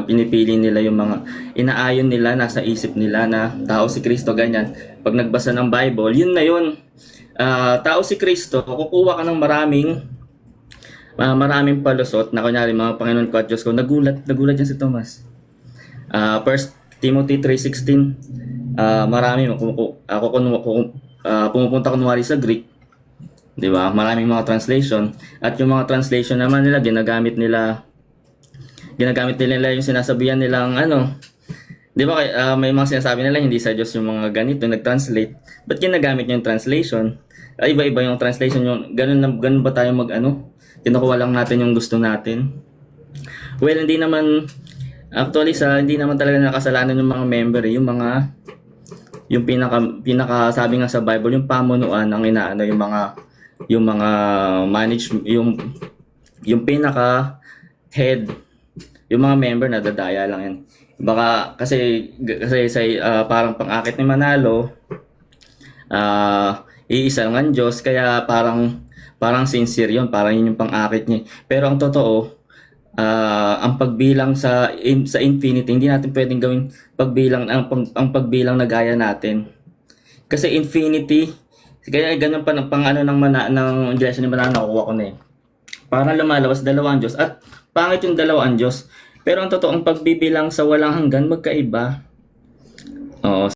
pinipili nila yung mga inaayon nila, nasa isip nila na tao si Kristo, ganyan. Pag nagbasa ng Bible, yun na yun. Tao si Kristo, kukuha ka ng maraming palusot na kunyari mga Panginoon ko at Diyos ko. Nagulat yan si Thomas. 1 Timothy 3:16, marami pumupunta kunwari sa Greek, di ba? Maraming mga translation at yung mga translation naman nila ginagamit nila yung sinasabihan nilang ano, di ba? May mga sinasabi nila hindi sa Diyos yung mga ganito nag-translate. Ba't ginagamit yung translation? Iba-iba yung translation, yung ganun ba tayo kinukuha lang natin yung gusto natin? Well, hindi naman talaga nakasalanan yung mga member, yung pinaka sabi nga sa Bible, yung pamunuan ang inaano yung mga yung pinaka head, yung mga member na dadaya lang yan. Baka kasi parang pang-akit ni Manalo, iisa lang ang Diyos, kaya parang sincere yun, parang yun yung pang-akit niya. Pero ang totoo, ang pagbilang sa infinity, hindi natin pwedeng gawing pagbilang ang pagbilang na gaya natin. Kasi infinity, kaya ganun pa ng ng Iglesia ni Manalo, nakukuha ko na eh. Parang lumalabas dalawang Diyos at pangit yung dalawang Diyos. Pero ang totoo, ang pagbibilang sa walang hanggan magkaiba. Oo.